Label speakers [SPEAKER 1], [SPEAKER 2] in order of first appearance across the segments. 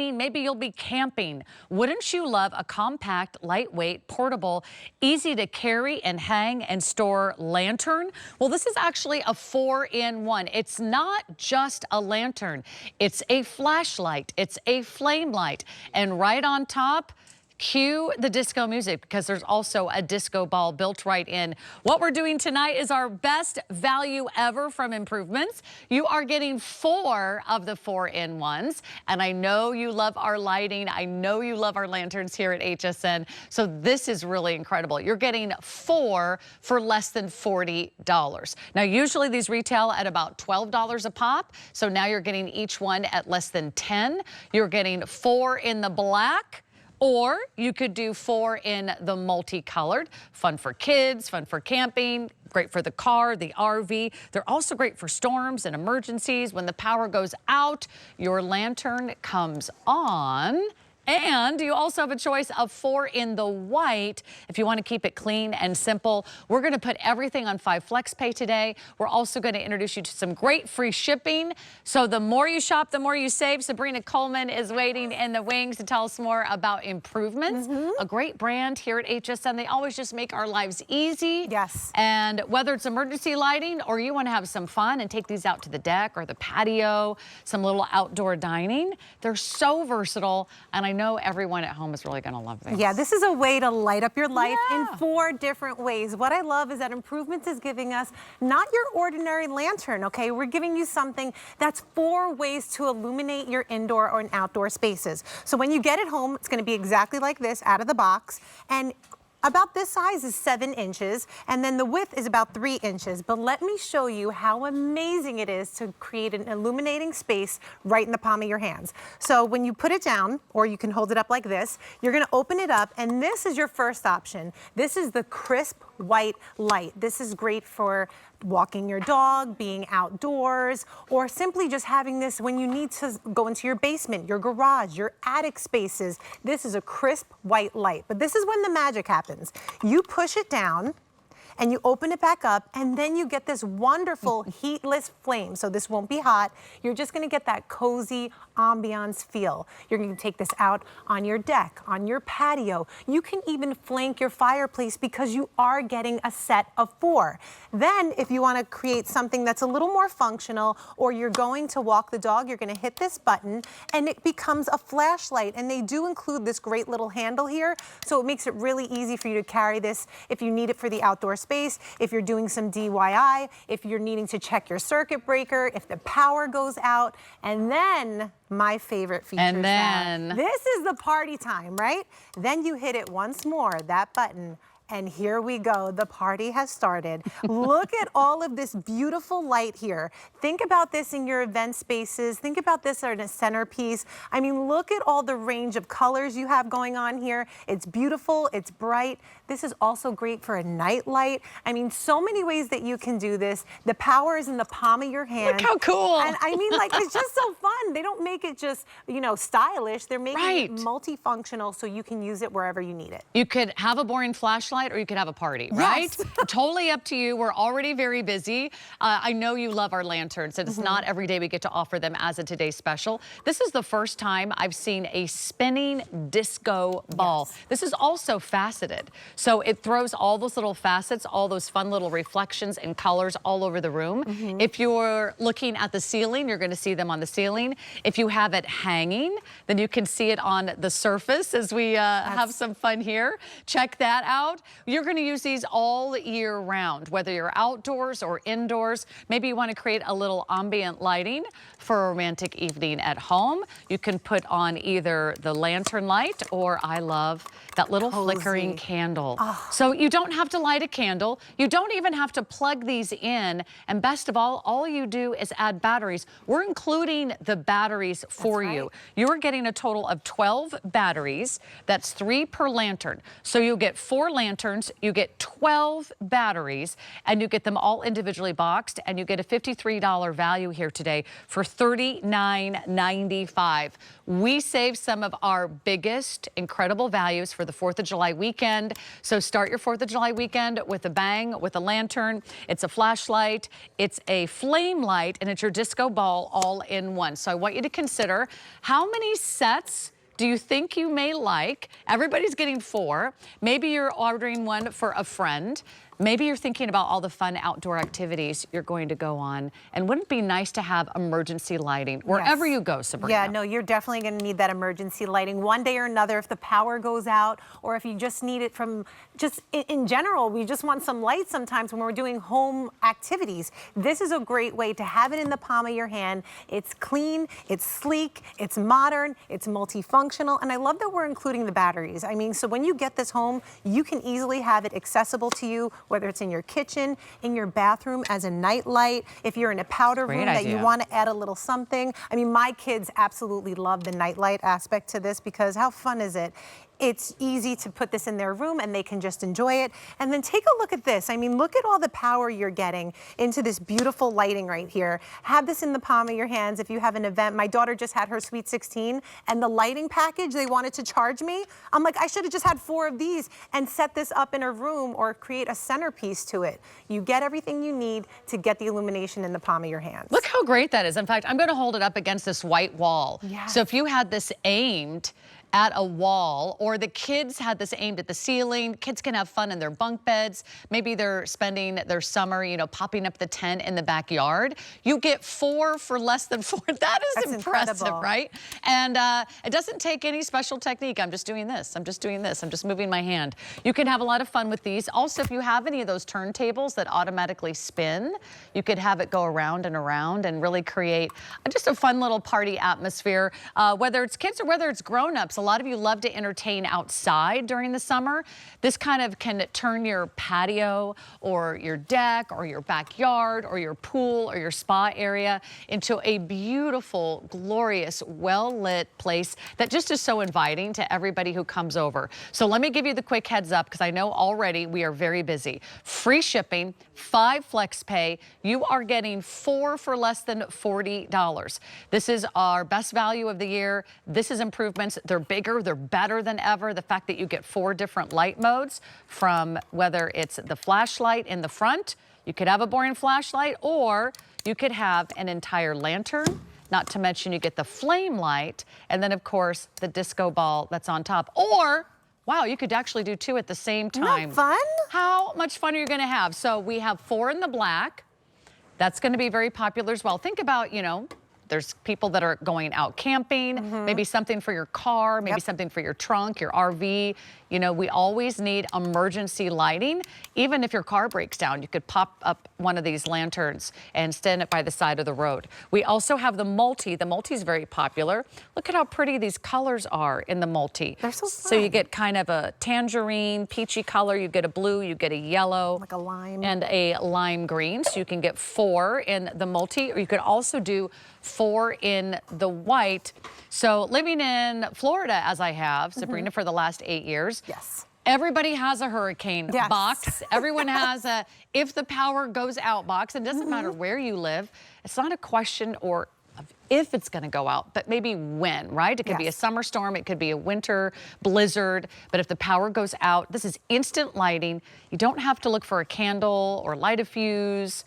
[SPEAKER 1] Maybe you'll be camping. Wouldn't you love a compact, lightweight, portable, easy to carry and hang and store lantern? Well, this is actually a 4-in-1. It's not just a lantern. It's a flashlight. It's a flame light. And right on top, cue the disco music because there's also a disco ball built right in. What we're doing tonight is our best value ever from Improvements. You are getting 4 of the 4-in-1s. And I know you love our lighting. I know you love our lanterns here at HSN. So this is really incredible. You're getting 4 for less than $40. Now, usually these retail at about $12 a pop. So now you're getting each one at less than $10. You're getting 4 in the black. Or you could do 4 in the multicolored. Fun for kids, fun for camping, great for the car, the RV. They're also great for storms and emergencies. When the power goes out, your lantern comes on. And you also have a choice of 4 in the white if you want to keep it clean and simple. We're going to put everything on 5 FlexPay today. We're also going to introduce you to some great free shipping. So the more you shop, the more you save. Sabrina Coleman is waiting in the wings to tell us more about Improvements. A great brand here at HSN. They always just make our lives easy.
[SPEAKER 2] Yes.
[SPEAKER 1] And whether it's emergency lighting or you want to have some fun and take these out to the deck or the patio, some little outdoor dining, they're so versatile. And I know everyone at home is really going to love these.
[SPEAKER 2] Yeah, this is a way to light up your life in 4 different ways. What I love is that Improvements is giving us not your ordinary lantern, okay? We're giving you something that's 4 ways to illuminate your indoor or outdoor spaces. So when you get it home, it's going to be exactly like this out of the box. And about this size is 7 inches, and then the width is about 3 inches. But let me show you how amazing it is to create an illuminating space right in the palm of your hands. So when you put it down, or you can hold it up like this, you're gonna open it up, and this is your first option. This is the crisp white light. This is great for walking your dog, being outdoors, or simply just having this when you need to go into your basement, your garage, your attic spaces. This is a crisp white light, but this is when the magic happens. You push it down and you open it back up, and then you get this wonderful heatless flame. So this won't be hot. You're just gonna get that cozy ambiance feel. You're gonna take this out on your deck, on your patio. You can even flank your fireplace because you are getting a set of 4. Then if you wanna create something that's a little more functional, or you're going to walk the dog, you're gonna hit this button and it becomes a flashlight. And they do include this great little handle here, so it makes it really easy for you to carry this if you need it for the outdoor space, if you're doing some DIY, if you're needing to check your circuit breaker, if the power goes out. And then my favorite feature.
[SPEAKER 1] And then
[SPEAKER 2] this is the party time, right? Then you hit it once more, that button. And here we go, the party has started. Look at all of this beautiful light here. Think about this in your event spaces. Think about this in a centerpiece. I mean, look at all the range of colors you have going on here. It's beautiful, it's bright. This is also great for a night light. I mean, so many ways that you can do this. The power is in the palm of your hand.
[SPEAKER 1] Look how cool.
[SPEAKER 2] And I mean, like, it's just so fun. They don't make it just, you know, stylish. They're making it multifunctional so you can use it wherever you need it.
[SPEAKER 1] You could have a boring flashlight, or you could have a party, right?
[SPEAKER 2] Yes.
[SPEAKER 1] Totally up to you. We're already very busy. I know you love our lanterns, and it's not every day we get to offer them as a today's special. This is the first time I've seen a spinning disco ball. This is also faceted. So it throws all those little facets, all those fun little reflections and colors all over the room. If you're looking at the ceiling, you're going to see them on the ceiling. If you have it hanging, then you can see it on the surface as we have some fun here. Check that out. You're going to use these all year round, whether you're outdoors or indoors. Maybe you want to create a little ambient lighting for a romantic evening at home. You can put on either the lantern light, or I love that little flickering candle. So you don't have to light a candle. You don't even have to plug these in. And best of all you do is add batteries. We're including the batteries for you. You're getting a total of 12 batteries. That's 3 per lantern. So you'll get 4 lanterns lanterns. You get 12 batteries, and you get them all individually boxed, and you get a $53 value here today for $39.95. We saved some of our biggest incredible values for the 4th of July weekend. So start your 4th of July weekend with a bang, with a lantern. It's a flashlight, it's a flame light, and it's your disco ball all in one. So I want you to consider, how many sets do you think you may like? Everybody's getting 4. Maybe you're ordering one for a friend. Maybe you're thinking about all the fun outdoor activities you're going to go on. And wouldn't it be nice to have emergency lighting wherever you go, Sabrina?
[SPEAKER 2] Yeah, no, you're definitely going to need that emergency lighting one day or another if the power goes out, or if you just need it from just in general. We just want some light sometimes when we're doing home activities. This is a great way to have it in the palm of your hand. It's clean, it's sleek, it's modern, it's multifunctional, and I love that we're including the batteries. I mean, so when you get this home, you can easily have it accessible to you, whether it's in your kitchen, in your bathroom as a night light, if you're in a powder room that you want to add a little something. I mean, my kids absolutely love the night light aspect to this, because how fun is it? It's easy to put this in their room and they can just enjoy it. And then take a look at this. I mean, look at all the power you're getting into this beautiful lighting right here. Have this in the palm of your hands if you have an event. My daughter just had her Sweet 16, and the lighting package, they wanted to charge me. I'm like, I should have just had 4 of these and set this up in a room or create a centerpiece to it. You get everything you need to get the illumination in the palm of your hands.
[SPEAKER 1] Look how great that is. In fact, I'm going to hold it up against this white wall.
[SPEAKER 2] Yes.
[SPEAKER 1] So if you had this aimed at a wall, or the kids had this aimed at the ceiling, kids can have fun in their bunk beds. Maybe they're spending their summer, you know, popping up the tent in the backyard. You get 4 for less than 4. That's impressive,
[SPEAKER 2] incredible.
[SPEAKER 1] right? And it doesn't take any special technique. I'm just doing this. I'm just doing this. I'm just moving my hand. You can have a lot of fun with these. Also, if you have any of those turntables that automatically spin, you could have it go around and really create just a fun little party atmosphere. Whether it's kids or whether it's grown-ups, a lot of you love to entertain outside during the summer. This kind of can turn your patio or your deck or your backyard or your pool or your spa area into a beautiful, glorious, well-lit place that just is so inviting to everybody who comes over. So let me give you the quick heads up, because I know already we are very busy. Free shipping, 5 flex pay. You are getting 4 for less than $40. This is our best value of the year. This is improvements. They're bigger, they're better than ever. The fact that you get 4 different light modes, from whether it's the flashlight in the front, you could have a boring flashlight, or you could have an entire lantern, not to mention you get the flame light, and then of course the disco ball that's on top. Or, wow, you could actually do 2 at the same time.
[SPEAKER 2] Isn't that fun?
[SPEAKER 1] How much fun are you gonna have? So we have 4 in the black. That's gonna be very popular as well. Think about, you know, there's people that are going out camping, maybe something for your car, maybe something for your trunk, your RV. You know, we always need emergency lighting. Even if your car breaks down, you could pop up one of these lanterns and stand it by the side of the road. We also have the multi. The multi is very popular. Look at how pretty these colors are in the multi.
[SPEAKER 2] They're so fun.
[SPEAKER 1] So you get kind of a tangerine, peachy color. You get a blue, you get a yellow.
[SPEAKER 2] Like a lime.
[SPEAKER 1] And a lime green. So you can get 4 in the multi, or you could also do 4 in the white. So living in Florida, as I have, Sabrina, for the last 8 years.
[SPEAKER 2] Yes.
[SPEAKER 1] Everybody has a hurricane box. Everyone has a if the power goes out box. It doesn't matter where you live. It's not a question or of if it's going to go out, but maybe when, right? It could be a summer storm. It could be a winter blizzard. But if the power goes out, this is instant lighting. You don't have to look for a candle or light a fuse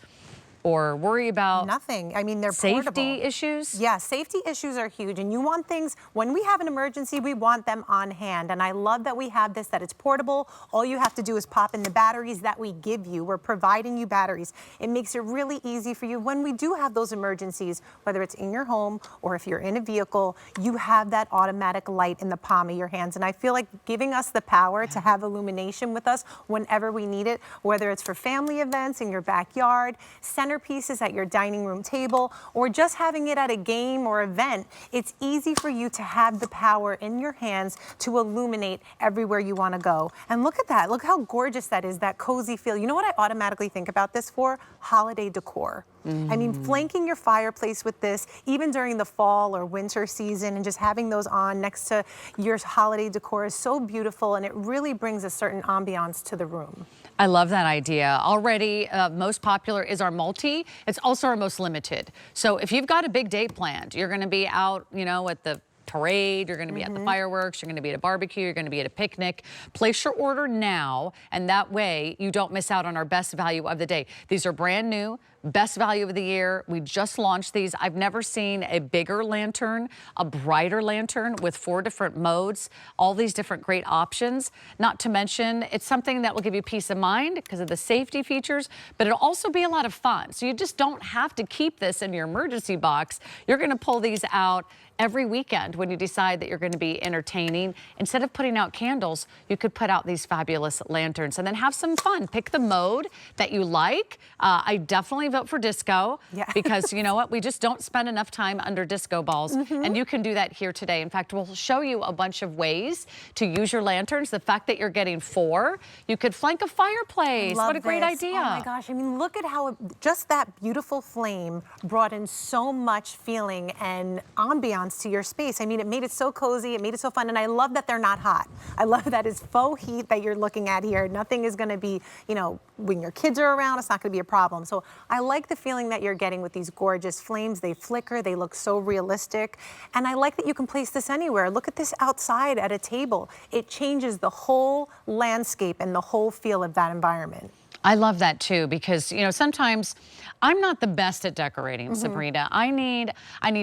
[SPEAKER 1] or worry about
[SPEAKER 2] nothing. I mean, they're
[SPEAKER 1] safety
[SPEAKER 2] portable.
[SPEAKER 1] issues.
[SPEAKER 2] Yeah, safety issues are huge, and you want things, when we have an emergency, we want them on hand. And I love that we have this, that it's portable. All you have to do is pop in the batteries that we give you. We're providing you batteries. It makes it really easy for you when we do have those emergencies, whether it's in your home or if you're in a vehicle, you have that automatic light in the palm of your hands. And I feel like giving us the power to have illumination with us whenever we need it, whether it's for family events in your backyard, centerpieces at your dining room table, or just having it at a game or event, it's easy for you to have the power in your hands to illuminate everywhere you want to go. And look at that. Look how gorgeous that is, that cozy feel. You know what I automatically think about this for? Holiday decor. I mean, flanking your fireplace with this, even during the fall or winter season, and just having those on next to your holiday decor is so beautiful, and it really brings a certain ambiance to the room.
[SPEAKER 1] I love that idea. Already, most popular is our multi. It's also our most limited. So if you've got a big day planned, you're going to be out, you know, at the parade, you're going to be at the fireworks, you're going to be at a barbecue, you're going to be at a picnic. Place your order now, and that way you don't miss out on our best value of the day. These are brand new. Best value of the year. We just launched these. I've never seen a bigger lantern, a brighter lantern with 4 different modes, all these different great options. Not to mention, it's something that will give you peace of mind because of the safety features, but it'll also be a lot of fun. So you just don't have to keep this in your emergency box. You're going to pull these out every weekend when you decide that you're going to be entertaining. Instead of putting out candles, you could put out these fabulous lanterns and then have some fun. Pick the mode that you like. I definitely vote for disco because you know what? We just don't spend enough time under disco balls, and you can do that here today. In fact, we'll show you a bunch of ways to use your lanterns. The fact that you're getting 4, you could flank a fireplace. What a great idea.
[SPEAKER 2] Oh my gosh, I mean, look at how just that beautiful flame brought in so much feeling and ambiance to your space. I mean, it made it so cozy, it made it so fun, and I love that they're not hot. I love that it's faux heat that you're looking at here. Nothing is going to be, you know, when your kids are around, it's not going to be a problem. So I like the feeling that you're getting with these gorgeous flames. They flicker, they look so realistic, and I like that you can place this anywhere. Look at this outside at a table. It changes the whole landscape and the whole feel of that environment.
[SPEAKER 1] I love that too, because you know sometimes I'm not the best at decorating, Sabrina. I need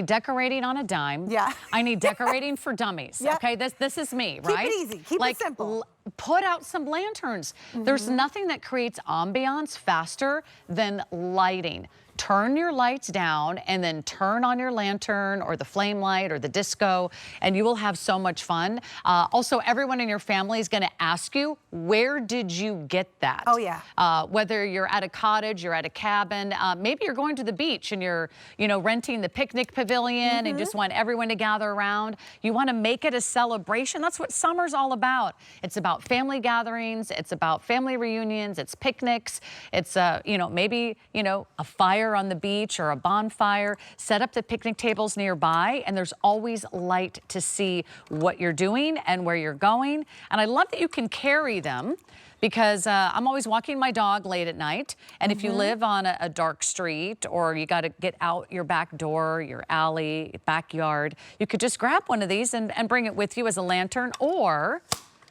[SPEAKER 1] decorating on a dime.
[SPEAKER 2] Yeah.
[SPEAKER 1] I need decorating for dummies.
[SPEAKER 2] Yep.
[SPEAKER 1] Okay, this is me, right?
[SPEAKER 2] Keep it easy. Keep it simple.
[SPEAKER 1] Put out some lanterns. There's nothing that creates ambiance faster than lighting. Turn your lights down and then turn on your lantern or the flame light or the disco, and you will have so much fun. Also, everyone in your family is going to ask you, where did you get that?
[SPEAKER 2] Oh, yeah.
[SPEAKER 1] Whether you're at a cottage, you're at a cabin, maybe you're going to the beach and you're, you know, renting the picnic pavilion and just want everyone to gather around. You want to make it a celebration. That's what summer's all about. It's about family gatherings. It's about family reunions. It's picnics. It's, you know, maybe, you know, a fire on the beach or a bonfire. Set up the picnic tables nearby, and there's always light to see what you're doing and where you're going. And I love that you can carry them because I'm always walking my dog late at night. And if you live on a dark street or you got to get out your back door, your alley, backyard, you could just grab one of these and bring it with you as a lantern. Or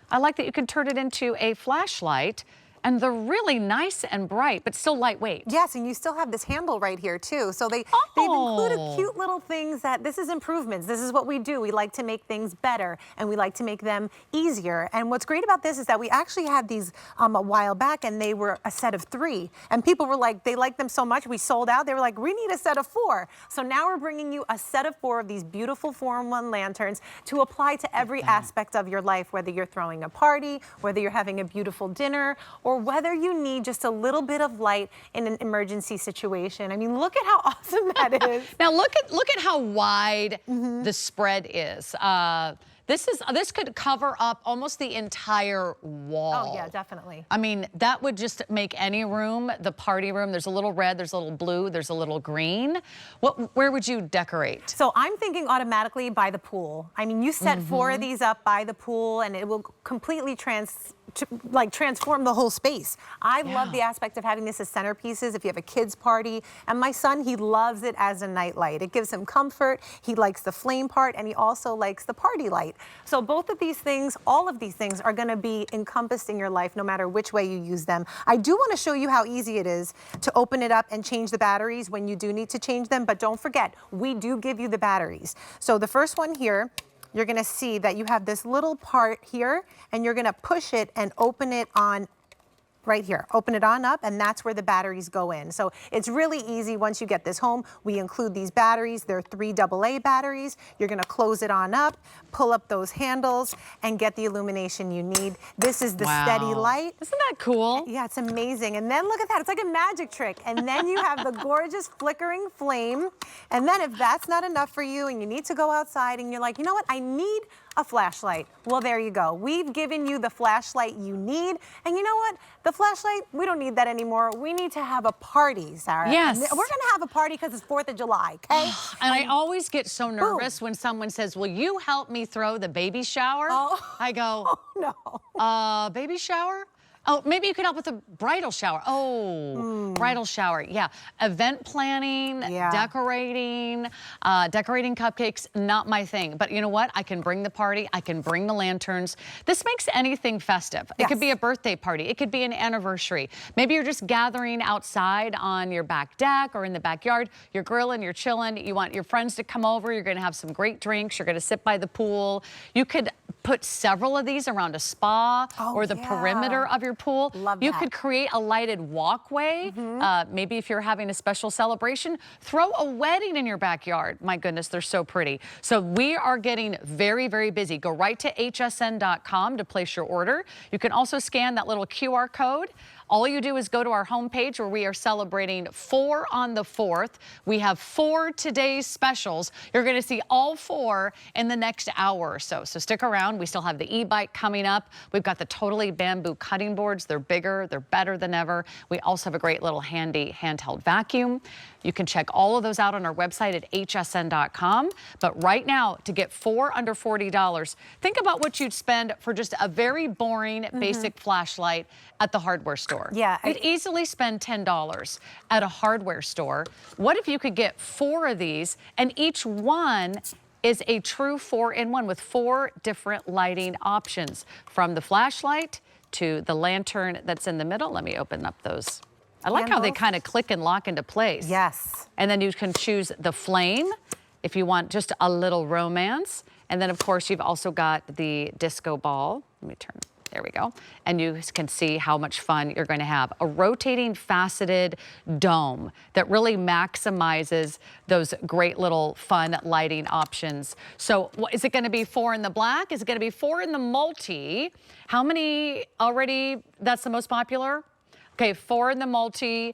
[SPEAKER 1] I like that you can turn it into a flashlight. And they're really nice and bright, but still lightweight.
[SPEAKER 2] Yes, and you still have this handle right here too. So they've included cute little things that this is improvements. This is what we do. We like to make things better, and we like to make them easier. And what's great about this is that we actually had these a while back, and they were a set of 3. And people were like, they liked them so much, we sold out. They were like, we need a set of 4. So now we're bringing you a set of 4 of these beautiful 4-in-1 lanterns to apply to every aspect of your life, whether you're throwing a party, whether you're having a beautiful dinner, or whether you need just a little bit of light in an emergency situation. I mean, look at how awesome that is.
[SPEAKER 1] Now look at how wide the spread is. This could cover up almost the entire wall.
[SPEAKER 2] Oh yeah, definitely.
[SPEAKER 1] I mean, that would just make any room, the party room. There's a little red, there's a little blue, there's a little green. Where would you decorate?
[SPEAKER 2] So I'm thinking automatically by the pool. I mean, you set 4 of these up by the pool, and it will completely transform the whole space. I love the aspect of having this as centerpieces if you have a kids party. And my son, he loves it as a night light. It gives him comfort. He likes the flame part, and he also likes the party light. So both of these things, all of these things are going to be encompassed in your life no matter which way you use them. I do want to show you how easy it is to open it up and change the batteries when you do need to change them. But don't forget, we do give you the batteries. So the first one here, you're going to see that you have this little part here, and you're going to push it and open it on right here. Open it on up, and that's where the batteries go in. So it's really easy once you get this home. We include these batteries. They're 3 AA batteries. You're going to close it on up, pull up those handles, and get the illumination you need. This is the steady light.
[SPEAKER 1] Isn't that cool?
[SPEAKER 2] Yeah, it's amazing. And then look at that. It's like a magic trick. And then you have the gorgeous flickering flame. And then if that's not enough for you and you need to go outside and you're like, you know what, I need a flashlight. Well, there you go. We've given you the flashlight you need. And you know what? The flashlight, we don't need that anymore. We need to have a party, Sarah.
[SPEAKER 1] Yes.
[SPEAKER 2] And we're going to have a party because it's 4th of July, okay?
[SPEAKER 1] And I always get so nervous when someone says, will you help me throw the baby shower?
[SPEAKER 2] Oh.
[SPEAKER 1] I go,
[SPEAKER 2] no.
[SPEAKER 1] Baby shower? Oh, maybe you could help with the bridal shower. Oh, bridal shower. Yeah. Event planning, decorating, decorating cupcakes, not my thing. But you know what? I can bring the party. I can bring the lanterns. This makes anything festive. It could be a birthday party. It could be an anniversary. Maybe you're just gathering outside on your back deck or in the backyard. You're grilling, you're chilling. You want your friends to come over. You're going to have some great drinks. You're going to sit by the pool. You could put several of these around a spa or the perimeter of your pool. You could create a lighted walkway. Maybe if you're having a special celebration, throw a wedding in your backyard. My goodness, they're so pretty. So we are getting very, very busy. Go right to hsn.com to place your order. You can also scan that little QR code. All you do is go to our homepage where we are celebrating 4 on the 4th. We have 4 today's specials. You're going to see all 4 in the next hour or so. So stick around. We still have the e-bike coming up. We've got the Totally Bamboo cutting boards. They're bigger. They're better than ever. We also have a great little handy handheld vacuum. You can check all of those out on our website at hsn.com. But right now, to get 4 under $40, think about what you'd spend for just a very boring, basic flashlight at the hardware store.
[SPEAKER 2] Yeah.
[SPEAKER 1] You'd easily spend $10 at a hardware store. What if you could get 4 of these, and each one is a true 4-in-1 with 4 different lighting options, from the flashlight to the lantern that's in the middle. Let me open up those. I like how they kind of click and lock into place.
[SPEAKER 2] Yes.
[SPEAKER 1] And then you can choose the flame if you want just a little romance. And then, of course, you've also got the disco ball. Let me turn. There we go. And you can see how much fun you're going to have. A rotating faceted dome that really maximizes those great little fun lighting options. So is it going to be 4 in the black? Is it going to be 4 in the multi? How many already? That's the most popular? Okay, 4 in the multi.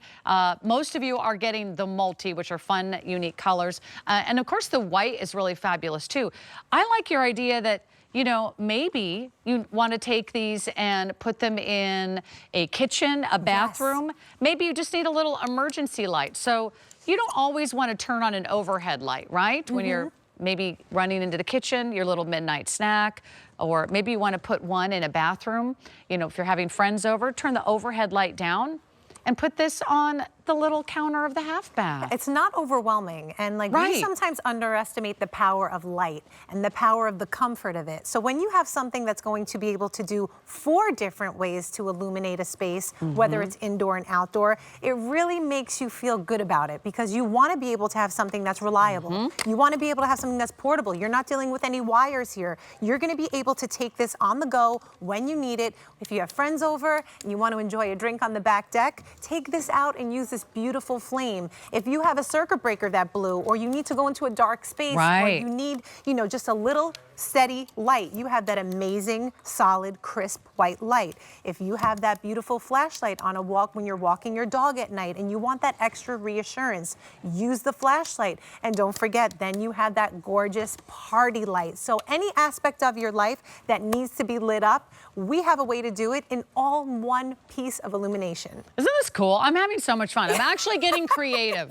[SPEAKER 1] Most of you are getting the multi, which are fun, unique colors. And of course, the white is really fabulous too. I like your idea that, you know, maybe you want to take these and put them in a kitchen, a bathroom. Maybe you just need a little emergency light. So you don't always want to turn on an overhead light, right? When you're maybe running into the kitchen, your little midnight snack, or maybe you want to put one in a bathroom. You know, if you're having friends over, turn the overhead light down and put this on the little counter of the half bath.
[SPEAKER 2] It's not overwhelming, and like we sometimes underestimate the power of light and the power of the comfort of it. So when you have something that's going to be able to do 4 different ways to illuminate a space, whether it's indoor and outdoor, it really makes you feel good about it, because you want to be able to have something that's reliable. You want to be able to have something that's portable. You're not dealing with any wires here. You're going to be able to take this on the go when you need it. If you have friends over and you want to enjoy a drink on the back deck, take this out and use this beautiful flame. If you have a circuit breaker that blew, or you need to go into a dark space, or you need, you know, just a little steady light, you have that amazing, solid, crisp white light. If you have that beautiful flashlight on a walk when you're walking your dog at night and you want that extra reassurance, use the flashlight. And don't forget, then you have that gorgeous party light. So any aspect of your life that needs to be lit up, we have a way to do it in all one piece of illumination.
[SPEAKER 1] Isn't this cool? I'm having so much fun. I'm actually getting creative.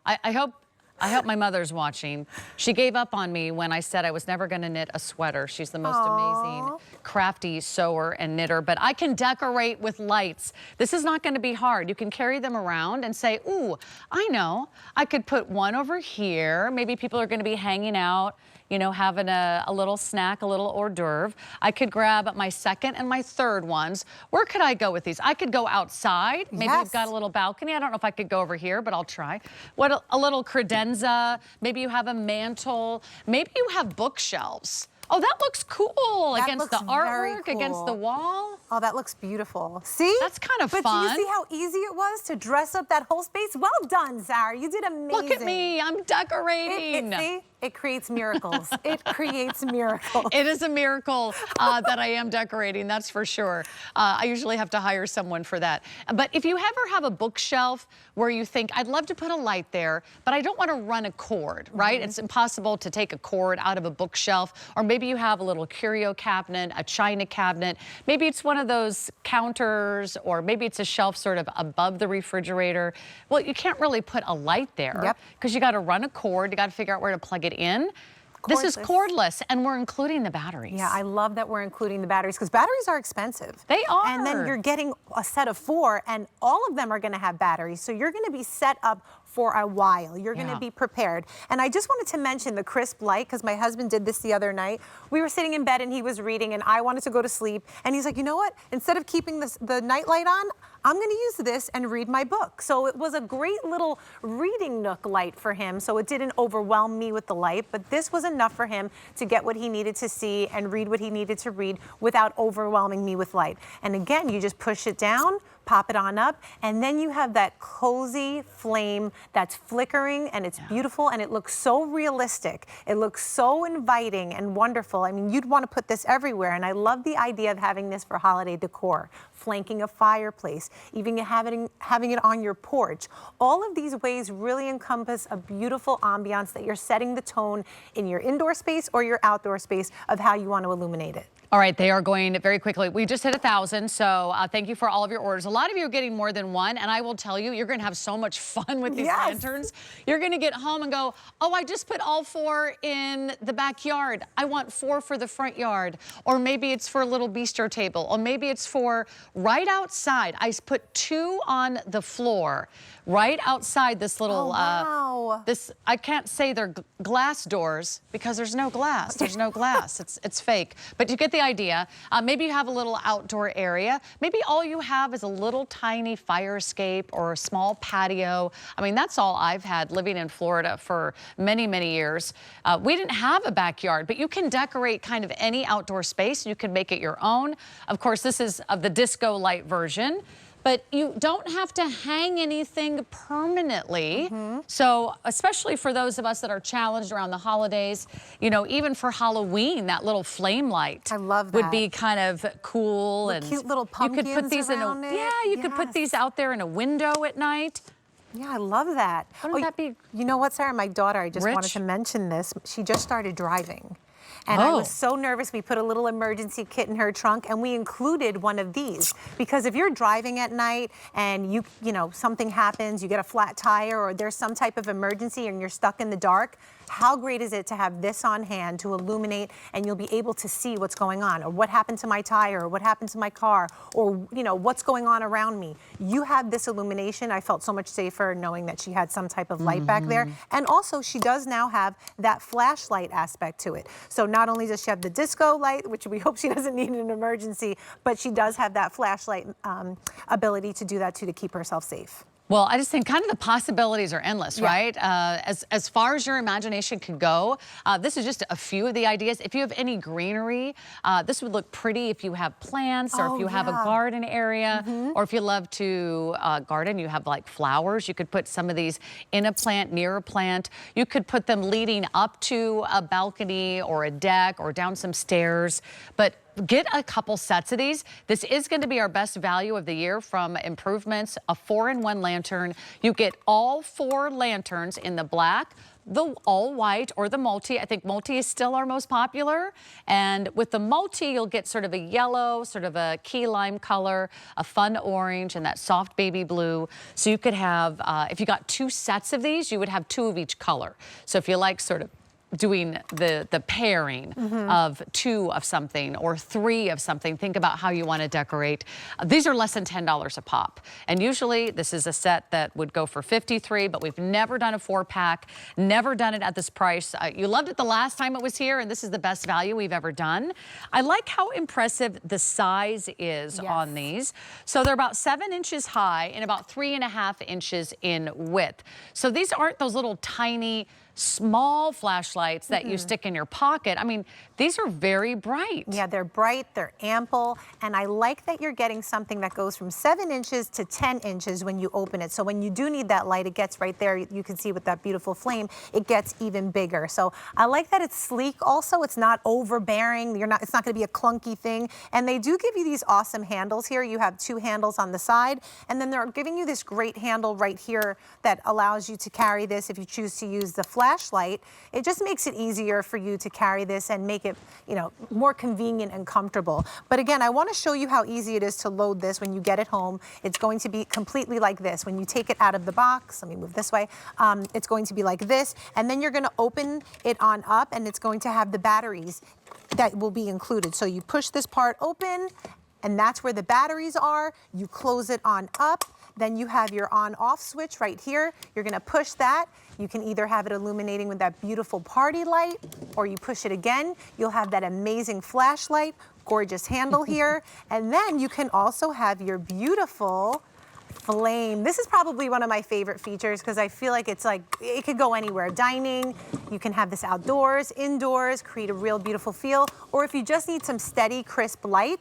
[SPEAKER 1] I hope my mother's watching. She gave up on me when I said I was never going to knit a sweater. She's the most amazing, crafty sewer and knitter, but I can decorate with lights. This is not going to be hard. You can carry them around and say, ooh, I know. I could put one over here. Maybe people are going to be hanging out, you know, having a little snack, a little hors d'oeuvre. I could grab my second and my third ones. Where could I go with these? I could go outside. Maybe you've got a little balcony. I don't know if I could go over here, but I'll try. What a little credenza. Maybe you have a mantle. Maybe you have bookshelves. Oh, that looks cool against the artwork, against the wall.
[SPEAKER 2] Oh, that looks beautiful. See?
[SPEAKER 1] That's kind of fun.
[SPEAKER 2] But you see how easy it was to dress up that whole space? Well done, Sarah. You did amazing.
[SPEAKER 1] Look at me. I'm decorating.
[SPEAKER 2] See? it creates miracles. It creates miracles.
[SPEAKER 1] It is a miracle that I am decorating, that's for sure. I usually have to hire someone for that. But if you ever have a bookshelf where you think, I'd love to put a light there, but I don't want to run a cord, right? It's impossible to take a cord out of a bookshelf. Or maybe you have a little curio cabinet, a china cabinet. Maybe it's one of those counters, or maybe it's a shelf sort of above the refrigerator. Well, you can't really put a light there because you got to run a cord. You got to figure out where to plug it in. This is cordless, and we're including the batteries.
[SPEAKER 2] Yeah, I love that we're including the batteries, because batteries are expensive.
[SPEAKER 1] They are.
[SPEAKER 2] And then you're getting a set of 4, and all of them are going to have batteries. So you're going to be set up for a while. You're going to be prepared. And I just wanted to mention the crisp light, because my husband did this the other night. We were sitting in bed and he was reading, and I wanted to go to sleep. And he's like, you know what? Instead of keeping the night light on, I'm going to use this and read my book. So it was a great little reading nook light for him. So it didn't overwhelm me with the light, but this was enough for him to get what he needed to see and read what he needed to read without overwhelming me with light. And again, you just push it down, pop it on up, and then you have that cozy flame that's flickering, and it's beautiful, and it looks so realistic. It looks so inviting and wonderful. I mean, you'd want to put this everywhere, and I love the idea of having this for holiday decor, flanking a fireplace, even having it on your porch. All of these ways really encompass a beautiful ambiance that you're setting the tone in your indoor space or your outdoor space of how you want to illuminate it.
[SPEAKER 1] All right, they are going very quickly. We just hit 1,000, so thank you for all of your orders. A lot of you are getting more than one, and I will tell you, you're going to have so much fun with these lanterns. You're going to get home and go, oh, I just put all 4 in the backyard. I want 4 for the front yard. Or maybe it's for a little bistro table, or maybe it's for right outside. I put 2 on the floor, right outside this little, I can't say they're glass doors because there's no glass. There's no glass. It's fake. But you get the idea. Maybe you have a little outdoor area. Maybe all you have is a little tiny fire escape or a small patio. I mean, that's all I've had living in Florida for many, many years. We didn't have a backyard, but you can decorate kind of any outdoor space. You can make it your own. Of course, this is of the disco light version. But you don't have to hang anything permanently. So especially for those of us that are challenged around the holidays, you know, even for Halloween, that little flame light would be kind of cool.
[SPEAKER 2] With
[SPEAKER 1] and
[SPEAKER 2] cute little pumpkins
[SPEAKER 1] you could put these
[SPEAKER 2] around it.
[SPEAKER 1] Yeah, you could put these out there in a window at night.
[SPEAKER 2] Yeah, I love that.
[SPEAKER 1] Wouldn't that be
[SPEAKER 2] You know what, Sarah? My daughter, I just wanted to mention this. She just started driving. And I was so nervous. We put a little emergency kit in her trunk, and we included one of these. Because if you're driving at night and you know, something happens, you get a flat tire, or there's some type of emergency and you're stuck in the dark, how great is it to have this on hand to illuminate, and you'll be able to see what's going on, or what happened to my tire, or what happened to my car, or you know, what's going on around me. You have this illumination. I felt so much safer knowing that she had some type of light back there. And also, she does now have that flashlight aspect to it. So not only does she have the disco light, which we hope she doesn't need in an emergency, but she does have that flashlight ability to do that too, to keep herself safe.
[SPEAKER 1] Well, I just think kind of the possibilities are endless, right? As far as your imagination can go, this is just a few of the ideas. If you have any greenery, this would look pretty if you have plants, or if you have a garden area, or if you love to garden, you have like flowers. You could put some of these in a plant, near a plant. You could put them leading up to a balcony or a deck or down some stairs. But get a couple sets of these. This is going to be our best value of the year from Improvements, a 4-in-1 lantern. You get all 4 lanterns in the black, the all white, or the multi. I think multi is still our most popular. And with the multi, you'll get sort of a yellow, sort of a key lime color, a fun orange, and that soft baby blue. So you could have, if you got 2 sets of these, you would have 2 of each color. So if you like sort of doing the pairing of 2 of something or 3 of something, think about how you want to decorate. These are less than $10 a pop. And usually this is a set that would go for $53, but we've never done a 4-pack, never done it at this price. You loved it the last time it was here, and this is the best value we've ever done. I like how impressive the size is on these. So they're about 7 inches high and about 3.5 inches in width. So these aren't those little tiny small flashlights that you stick in your pocket. I mean, these are very bright.
[SPEAKER 2] Yeah, they're bright, they're ample, and I like that you're getting something that goes from 7 inches to 10 inches when you open it. So when you do need that light, it gets right there. You can see with that beautiful flame, it gets even bigger. So I like that it's sleek also. It's not overbearing. It's not going to be a clunky thing. And they do give you these awesome handles here. You have 2 handles on the side, and then they're giving you this great handle right here that allows you to carry this if you choose to use the flashlight. It just makes it easier for you to carry this and make it, you know, more convenient and comfortable. But again, I want to show you how easy it is to load this when you get it home. It's going to be completely like this. When you take it out of the box, let me move this way, it's going to be like this, and then you're going to open it on up, and it's going to have the batteries that will be included. So you push this part open, and that's where the batteries are. You close it on up. Then you have your on-off switch right here. You're gonna push that. You can either have it illuminating with that beautiful party light, or you push it again, you'll have that amazing flashlight, gorgeous handle here. And then you can also have your beautiful flame. This is probably one of my favorite features because I feel like it's like, it could go anywhere. Dining, you can have this outdoors, indoors, create a real beautiful feel. Or if you just need some steady, crisp light,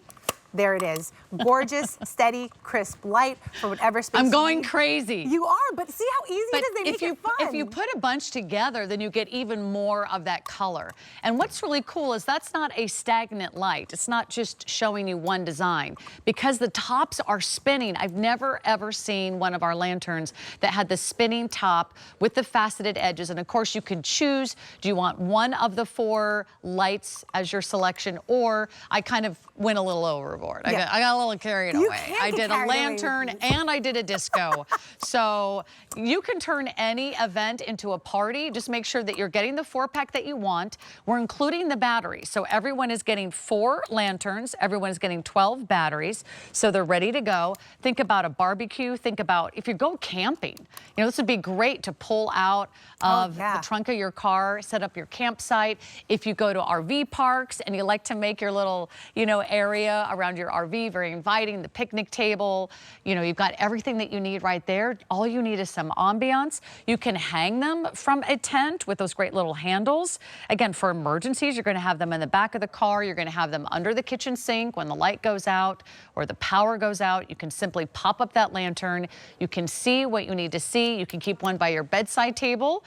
[SPEAKER 2] there it is. Gorgeous, steady, crisp light for whatever space.
[SPEAKER 1] I'm going crazy.
[SPEAKER 2] You are, but see how easy it is? They make it fun.
[SPEAKER 1] If you put a bunch together, then you get even more of that color. And what's really cool is that's not a stagnant light. It's not just showing you one design. Because the tops are spinning, I've never ever seen one of our lanterns that had the spinning top with the faceted edges. And of course you can choose, do you want one of the 4 lights as your selection, or I kind of went a little overboard. I got a little carried away. I did a lantern and I did a disco. So you can turn any event into a party. Just make sure that you're getting the 4-pack that you want. We're including the batteries. So everyone is getting 4 lanterns. Everyone is getting 12 batteries. So they're ready to go. Think about a barbecue. Think about if you go camping. You know, this would be great to pull out of the trunk of your car, set up your campsite. If you go to RV parks and you like to make your little, you know, area around your RV very inviting, the picnic table, you know, you've got everything that you need right there. All you need is some ambiance. You can hang them from a tent with those great little handles. Again, for emergencies, you're going to have them in the back of the car. You're going to have them under the kitchen sink when the light goes out or the power goes out. You can simply pop up that lantern. You can see what you need to see. You can keep one by your bedside table.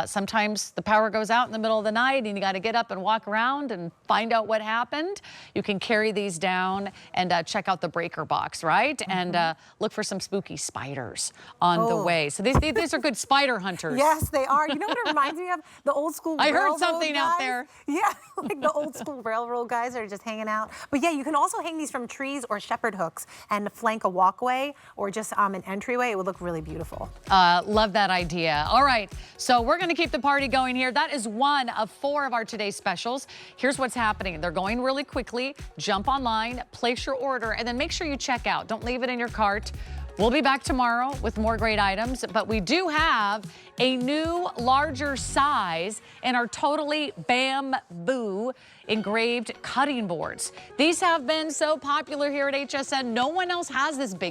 [SPEAKER 1] Sometimes the power goes out in the middle of the night and you got to get up and walk around and find out what happened. You can carry these down and check out the breaker box, right? And look for some spooky spiders on the way. So these are good spider hunters.
[SPEAKER 2] Yes, they are. You know what it reminds me of? The old school
[SPEAKER 1] I
[SPEAKER 2] railroad
[SPEAKER 1] heard something
[SPEAKER 2] guys.
[SPEAKER 1] out there.
[SPEAKER 2] Yeah, like the old school railroad guys are just hanging out. But yeah, you can also hang these from trees or shepherd hooks and flank a walkway or just an entryway. It would look really beautiful.
[SPEAKER 1] Love that idea. All right, so we're going to keep the party going here. That is one of 4 of our today's specials. Here's what's happening. They're going really quickly. Jump online, place your order, and then make sure you check out. Don't leave it in your cart. We'll be back tomorrow with more great items, but we do have a new, larger size in our totally bamboo engraved cutting boards. These have been so popular here at HSN. No one else has this big